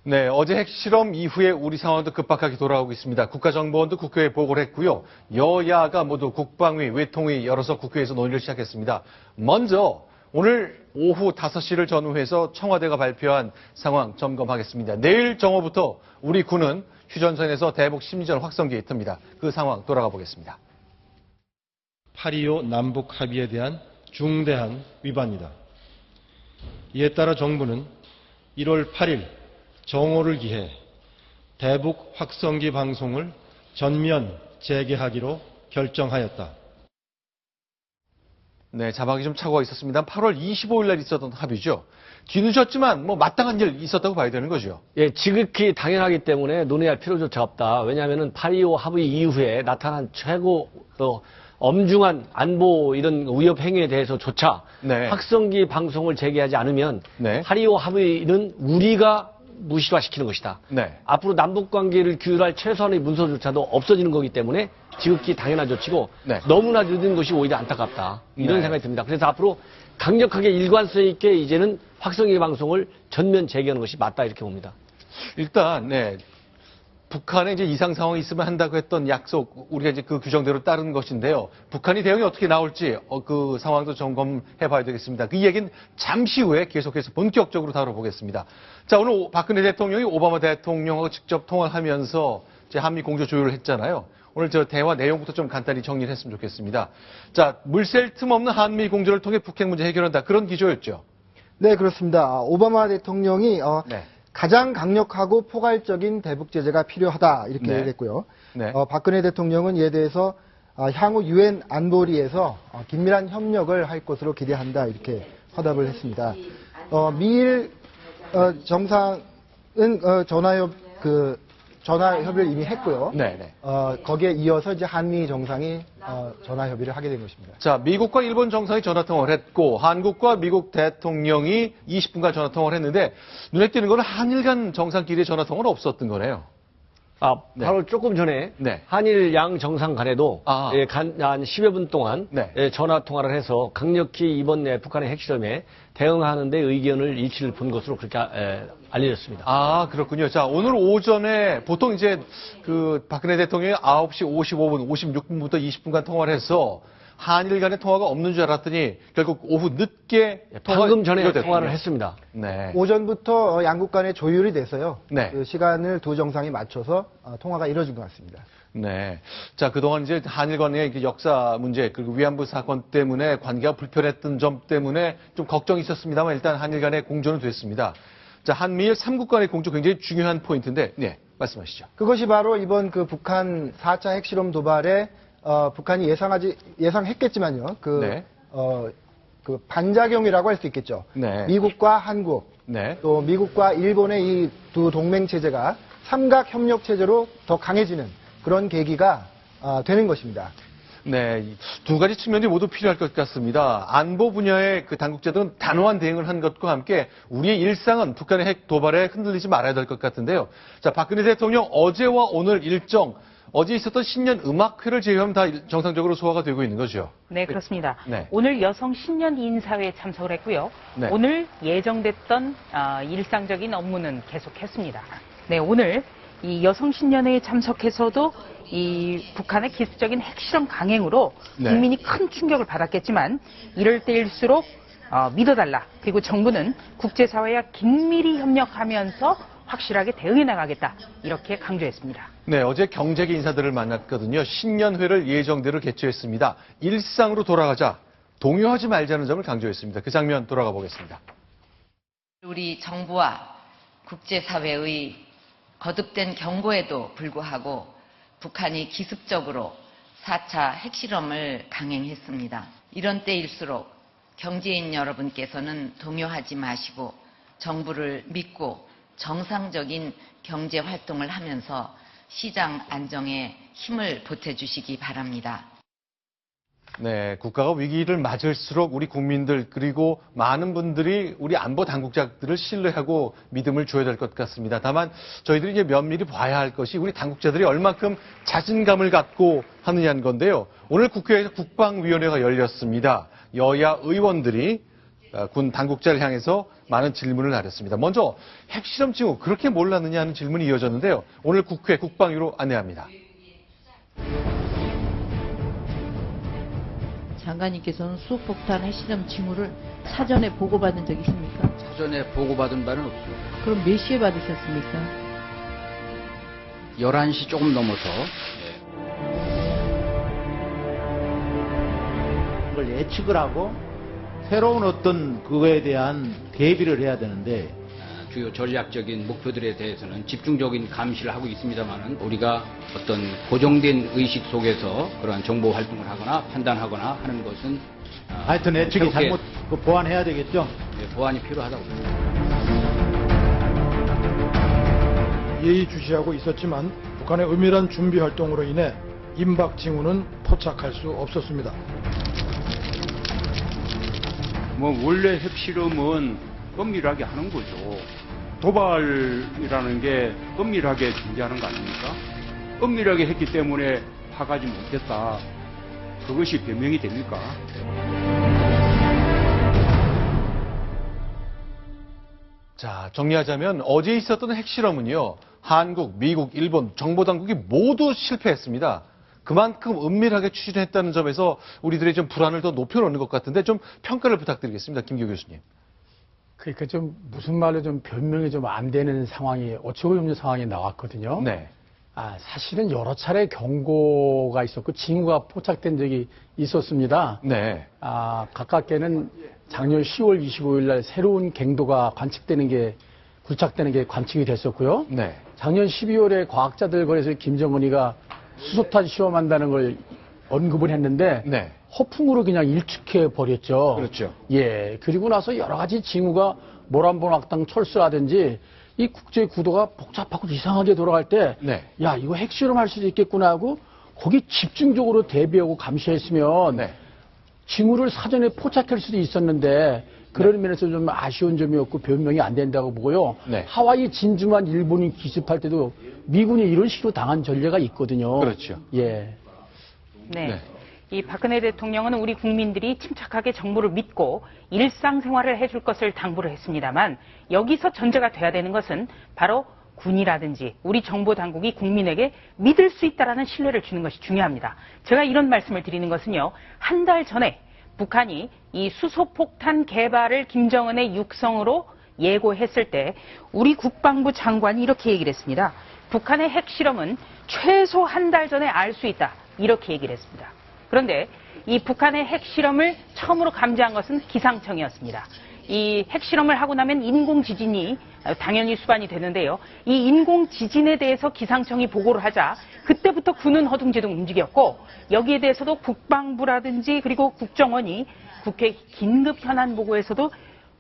네, 어제 핵실험 이후에 우리 상황도 급박하게 돌아오고 있습니다. 국가정보원도 국회에 보고를 했고요. 여야가 모두 국방위, 외통위 열어서 국회에서 논의를 시작했습니다. 먼저 오늘 오후 5시를 전후해서 청와대가 발표한 상황 점검하겠습니다. 내일 정오부터 우리 군은 휴전선에서 대북 심리전 확성기에 듭니다. 그 상황 돌아가 보겠습니다. 8.25 남북 합의에 대한 중대한 위반이다. 이에 따라 정부는 1월 8일 정오를 기해 대북 확성기 방송을 전면 재개하기로 결정하였다. 네, 자막이 좀 착오가 있었습니다. 8월 25일 날 있었던 합의죠. 뒤늦었지만 마땅한 일 있었다고 봐야 되는 거죠. 예, 지극히 당연하기 때문에 논의할 필요조차 없다. 왜냐하면 8.25 합의 이후에 나타난 최고 엄중한 안보 이런 위협 행위에 대해서조차 네. 확성기 방송을 재개하지 않으면 네. 8.25 합의는 우리가 무시화시키는 것이다. 네. 앞으로 남북관계를 규율할 최소한의 문서조차도 없어지는 거기 때문에 지극히 당연한 조치고 네. 너무나 늦은 것이 오히려 안타깝다. 이런 네. 생각이 듭니다. 그래서 앞으로 강력하게 일관성 있게 이제는 확성기 방송을 전면 재개하는 것이 맞다 이렇게 봅니다. 일단 네. 북한에 이제 이상 상황이 있으면 한다고 했던 약속, 우리가 이제 그 규정대로 따르는 것인데요. 북한이 대응이 어떻게 나올지 그 상황도 점검해 봐야 되겠습니다. 그 이야기는 잠시 후에 계속해서 본격적으로 다뤄보겠습니다. 자, 오늘 박근혜 대통령이 오바마 대통령하고 직접 통화하면서 이제 한미 공조 조율을 했잖아요. 오늘 저 대화 내용부터 좀 간단히 정리를 했으면 좋겠습니다. 자, 물샐 틈 없는 한미 공조를 통해 북핵 문제 해결한다. 그런 기조였죠. 네, 그렇습니다. 오바마 대통령이 네. 가장 강력하고 포괄적인 대북 제재가 필요하다 이렇게 네. 얘기했고요. 네. 박근혜 대통령은 이에 대해서 향후 유엔 안보리에서 긴밀한 협력을 할 것으로 기대한다 이렇게 화답을 했습니다. 미일 정상은 전화 협의를 이미 했고요. 네, 네. 거기에 이어서 이제 한미 정상이 전화 협의를 하게 된 것입니다. 자, 미국과 일본 정상이 전화통화를 했고 한국과 미국 대통령이 20분간 전화통화를 했는데 눈에 띄는 건 한일 간 정상끼리의 전화통화는 없었던 거네요. 바로 조금 전에 네. 한일 양 정상 간에도 아. 한 10여 분 동안 네. 전화 통화를 해서 강력히 이번 북한의 핵실험에 대응하는 데 의견을 일치를 본 것으로 그렇게 알려졌습니다. 아, 그렇군요. 자, 오늘 오전에 보통 이제 그 박근혜 대통령이 9시 55분, 56분부터 20분간 통화를 해서 한일 간의 통화가 없는 줄 알았더니 결국 오후 늦게 방금 전에 이루어졌군요. 통화를 했습니다. 네. 오전부터 양국 간에 조율이 돼서요. 네. 그 시간을 두 정상이 맞춰서 통화가 이루어진 것 같습니다. 네. 자, 그동안 이제 한일 간의 역사 문제, 그리고 위안부 사건 때문에 관계가 불편했던 점 때문에 좀 걱정이 있었습니다만 일단 한일 간의 공조는 됐습니다. 자, 한미일 3국 간의 공조 굉장히 중요한 포인트인데, 네, 말씀하시죠. 그것이 바로 이번 그 북한 4차 핵실험 도발에 북한이 예상했겠지만요. 네. 그 반작용이라고 할 수 있겠죠. 네. 미국과 한국, 네. 또 미국과 일본의 이 두 동맹 체제가 삼각 협력 체제로 더 강해지는 그런 계기가 되는 것입니다. 네, 두 가지 측면이 모두 필요할 것 같습니다. 안보 분야의 그 당국자들은 단호한 대응을 한 것과 함께 우리의 일상은 북한의 핵 도발에 흔들리지 말아야 될 것 같은데요. 자, 박근혜 대통령 어제와 오늘 일정, 어제 있었던 신년 음악회를 제외하면 다 정상적으로 소화가 되고 있는 거죠. 네, 그렇습니다. 네. 오늘 여성 신년 인사회에 참석을 했고요. 네. 오늘 예정됐던 일상적인 업무는 계속했습니다. 네, 오늘 이 여성 신년회에 참석해서도 이 북한의 기습적인 핵실험 강행으로 네. 국민이 큰 충격을 받았겠지만 이럴 때일수록 믿어달라. 그리고 정부는 국제사회와 긴밀히 협력하면서 확실하게 대응해 나가겠다. 이렇게 강조했습니다. 네, 어제 경제계 인사들을 만났거든요. 신년회를 예정대로 개최했습니다. 일상으로 돌아가자, 동요하지 말자는 점을 강조했습니다. 그 장면 돌아가 보겠습니다. 우리 정부와 국제사회의 거듭된 경고에도 불구하고 북한이 기습적으로 4차 핵실험을 강행했습니다. 이런 때일수록 경제인 여러분께서는 동요하지 마시고 정부를 믿고 정상적인 경제 활동을 하면서 시장 안정에 힘을 보태주시기 바랍니다. 네, 국가가 위기를 맞을수록 우리 국민들 그리고 많은 분들이 우리 안보 당국자들을 신뢰하고 믿음을 줘야 될 것 같습니다. 다만 저희들이 이제 면밀히 봐야 할 것이 우리 당국자들이 얼만큼 자신감을 갖고 하느냐는 건데요. 오늘 국회에서 국방위원회가 열렸습니다. 여야 의원들이 군 당국자를 향해서 많은 질문을 하렸습니다. 먼저 핵실험 징후 그렇게 몰랐느냐 하는 질문이 이어졌는데요. 오늘 국회 국방위로 안내합니다. 장관님께서는 수소폭탄 핵실험 징후를 사전에 보고받은 적 있습니까? 사전에 보고받은 바는 없습니다. 그럼 몇 시에 받으셨습니까? 11시 조금 넘어서 그걸 예측을 하고 새로운 어떤 그거에 대한 대비를 해야 되는데 주요 전략적인 목표들에 대해서는 집중적인 감시를 하고 있습니다만은 우리가 어떤 고정된 의식 속에서 그러한 정보 활동을 하거나 판단하거나 하는 것은 하여튼 예측이 새롭게, 잘못 보완해야 되겠죠. 보완이 필요하다고 봅니다. 예의주시하고 있었지만 북한의 은밀한 준비 활동으로 인해 임박 징후는 포착할 수 없었습니다. 원래 핵실험은 은밀하게 하는 거죠. 도발이라는 게 은밀하게 준비하는 거 아닙니까? 은밀하게 했기 때문에 파가지 못했다. 그것이 변명이 됩니까? 자, 정리하자면 어제 있었던 핵실험은요. 한국, 미국, 일본 정보당국이 모두 실패했습니다. 그만큼 은밀하게 추진했다는 점에서 우리들의 좀 불안을 더 높여놓는 것 같은데 좀 평가를 부탁드리겠습니다. 김교 교수님. 그러니까 좀 무슨 말로 좀 변명이 좀 안 되는 상황이 어처구니없는 상황이 나왔거든요. 네. 사실은 여러 차례 경고가 있었고 징후가 포착된 적이 있었습니다. 네. 가깝게는 작년 10월 25일 날 새로운 갱도가 굴착되는 게 관측이 됐었고요. 네. 작년 12월에 과학자들 거에서 김정은이가 수소탄 시험한다는 걸 언급을 했는데 네. 허풍으로 그냥 일축해 버렸죠. 그렇죠. 예. 그리고 나서 여러 가지 징후가 모란봉악당 철수라든지 이 국제 구도가 복잡하고 이상하게 돌아갈 때, 네. 야, 이거 핵실험할 수도 있겠구나 하고 거기 집중적으로 대비하고 감시했으면 네. 징후를 사전에 포착할 수도 있었는데 그런 면에서 좀 아쉬운 점이었고 변명이 안 된다고 보고요. 네. 하와이 진주만 일본이 기습할 때도 미군이 이런 식으로 당한 전례가 있거든요. 그렇죠. 예. 네. 이 박근혜 대통령은 우리 국민들이 침착하게 정부를 믿고 일상생활을 해줄 것을 당부를 했습니다만 여기서 전제가 돼야 되는 것은 바로 군이라든지 우리 정보 당국이 국민에게 믿을 수 있다라는 신뢰를 주는 것이 중요합니다. 제가 이런 말씀을 드리는 것은요. 한 달 전에 북한이 이 수소폭탄 개발을 김정은의 육성으로 예고했을 때 우리 국방부 장관이 이렇게 얘기를 했습니다. 북한의 핵실험은 최소 한 달 전에 알 수 있다. 이렇게 얘기를 했습니다. 그런데 이 북한의 핵실험을 처음으로 감지한 것은 기상청이었습니다. 이 핵실험을 하고 나면 인공지진이 당연히 수반이 되는데요. 이 인공지진에 대해서 기상청이 보고를 하자 그때부터 군은 허둥지둥 움직였고 여기에 대해서도 국방부라든지 그리고 국정원이 국회 긴급 현안 보고에서도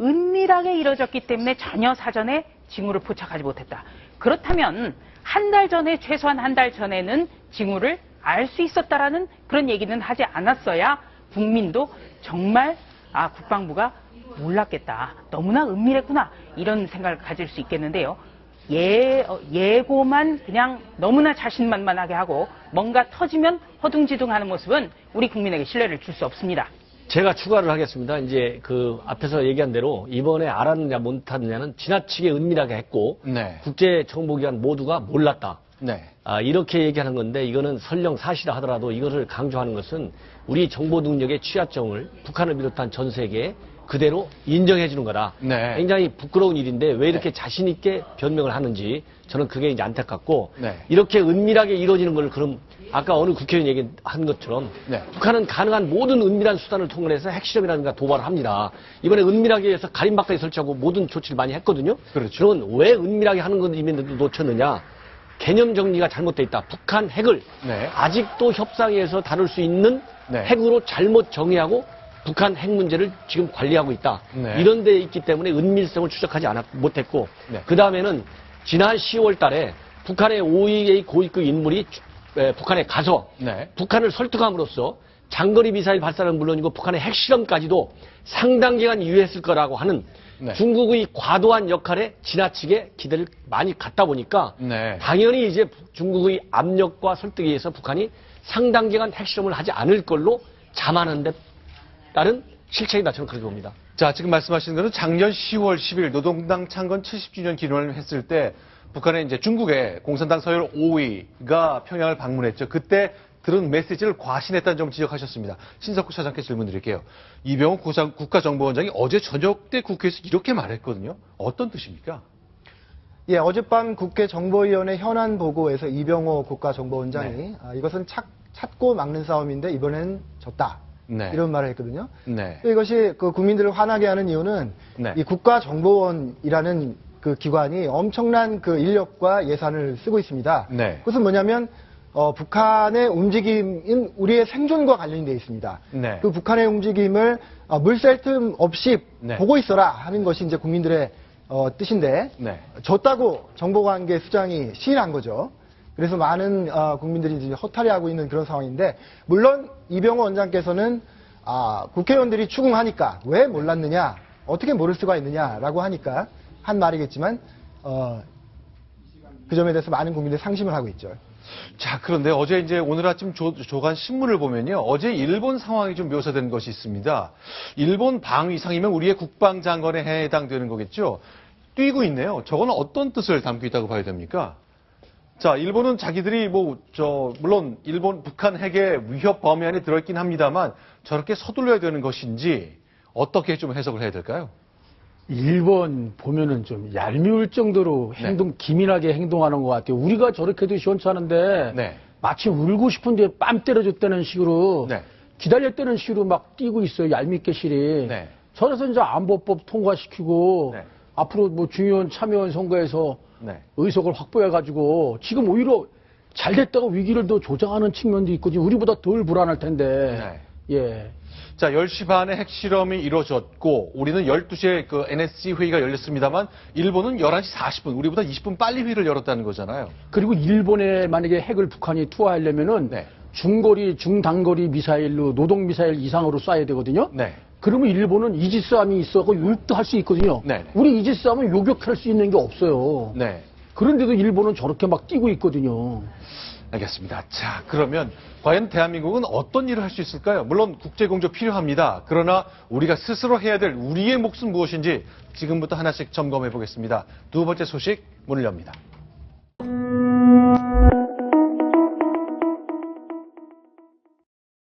은밀하게 이뤄졌기 때문에 전혀 사전에 징후를 포착하지 못했다. 그렇다면 한 달 전에 최소한 한 달 전에는 징후를 알 수 있었다라는 그런 얘기는 하지 않았어야 국민도 정말 국방부가 몰랐겠다. 너무나 은밀했구나. 이런 생각을 가질 수 있겠는데요. 예고만 그냥 너무나 자신만만하게 하고 뭔가 터지면 허둥지둥하는 모습은 우리 국민에게 신뢰를 줄 수 없습니다. 제가 추가를 하겠습니다. 이제 그 앞에서 얘기한 대로 이번에 알았느냐 못하느냐는 지나치게 은밀하게 했고 네. 국제 정보기관 모두가 몰랐다. 네. 이렇게 얘기하는 건데 이거는 설령 사실이라 하더라도 이것을 강조하는 것은 우리 정보 능력의 취약점을 북한을 비롯한 전 세계에 그대로 인정해 주는 거다. 네. 굉장히 부끄러운 일인데 왜 이렇게 자신 있게 변명을 하는지 저는 그게 이제 안타깝고 네. 이렇게 은밀하게 이루어지는 걸 그럼 아까 어느 국회의원 얘기한 것처럼 네. 북한은 가능한 모든 은밀한 수단을 통해서 핵실험이라든가 도발을 합니다. 이번에 은밀하게 해서 가림막까지 설치하고 모든 조치를 많이 했거든요. 그렇죠. 그러면 왜 은밀하게 하는 건지도 놓쳤느냐. 개념 정리가 잘못되어 있다. 북한 핵을 네. 아직도 협상에서 다룰 수 있는 네. 핵으로 잘못 정의하고 북한 핵 문제를 지금 관리하고 있다. 네. 이런 데 있기 때문에 은밀성을 추적하지 못했고 네. 그 다음에는 지난 10월 달에 북한의 OEA 고위급 인물이 북한에 가서 네. 북한을 설득함으로써 장거리 미사일 발사는 물론이고 북한의 핵실험까지도 상당 기간 유예했을 거라고 하는 네. 중국의 과도한 역할에 지나치게 기대를 많이 갖다 보니까 네. 당연히 이제 중국의 압력과 설득에 의해서 북한이 상당 기간 핵실험을 하지 않을 걸로 자만한 데 따른 실책이다. 저는 그렇게 봅니다. 자, 지금 말씀하시는 것은 작년 10월 10일 노동당 창건 70주년 기념을 했을 때 북한의 이제 중국의 공산당 서열 5위가 평양을 방문했죠. 그때 들은 메시지를 과신했다는 점 지적하셨습니다. 신석구 차장께 질문 드릴게요. 이병호 국가정보원장이 어제 저녁 때 국회에서 이렇게 말했거든요. 어떤 뜻입니까? 예, 어젯밤 국회 정보위원회 현안 보고에서 이병호 국가정보원장이 이것은 찾고 막는 싸움인데 이번엔 졌다. 이런 말을 했거든요. 이것이 그 국민들을 화나게 하는 이유는 이 국가정보원이라는 그 기관이 엄청난 그 인력과 예산을 쓰고 있습니다. 그것은 뭐냐면 북한의 움직임은 우리의 생존과 관련이 되어 있습니다. 그 북한의 움직임을 물샐 틈 없이 보고 있어라 하는 것이 이제 국민들의 뜻인데 졌다고 정보관계 수장이 시인한 거죠. 그래서 많은 국민들이 이제 허탈해하고 있는 그런 상황인데 물론 이병호 원장께서는 국회의원들이 추궁하니까 왜 몰랐느냐, 어떻게 모를 수가 있느냐라고 하니까 한 말이겠지만 그 점에 대해서 많은 국민들이 상심을 하고 있죠. 자, 그런데 어제 이제 오늘 아침 조간 신문을 보면요. 어제 일본 상황이 좀 묘사된 것이 있습니다. 일본 방위상이면 우리의 국방장관에 해당되는 거겠죠. 뛰고 있네요. 저건 어떤 뜻을 담고 있다고 봐야 됩니까? 자, 일본은 자기들이 물론 일본 북한 핵의 위협 범위 안에 들어있긴 합니다만 저렇게 서둘러야 되는 것인지 어떻게 좀 해석을 해야 될까요? 일본 보면은 좀 얄미울 정도로 기민하게 행동하는 것 같아요. 우리가 저렇게도 시원찮은데 마치 울고 싶은데 뺨 때려줬다는 식으로 기다렸다는 식으로 막 뛰고 있어요. 얄밉게 실이. 저래서 이제 안보법 통과시키고 앞으로 뭐 중요한 참여원 선거에서 의석을 확보해가지고 지금 오히려 잘 됐다고 위기를 더 조장하는 측면도 있고 지금 우리보다 덜 불안할 텐데. 예. 자, 10시 반에 핵실험이 이루어졌고 우리는 12시에 그 NSC 회의가 열렸습니다만 일본은 11시 40분, 우리보다 20분 빨리 회의를 열었다는 거잖아요. 그리고 일본에 만약에 핵을 북한이 투하하려면은 중거리, 중단거리 미사일로 노동 미사일 이상으로 쏴야 되거든요. 그러면 일본은 이지스함이 있어서 요격도 할 수 있거든요. 우리 이지스함은 요격할 수 있는 게 없어요. 그런데도 일본은 저렇게 막 뛰고 있거든요. 알겠습니다. 자, 그러면 과연 대한민국은 어떤 일을 할 수 있을까요? 물론 국제공조 필요합니다. 그러나 우리가 스스로 해야 될 우리의 몫은 무엇인지 지금부터 하나씩 점검해 보겠습니다. 두 번째 소식 문을 엽니다.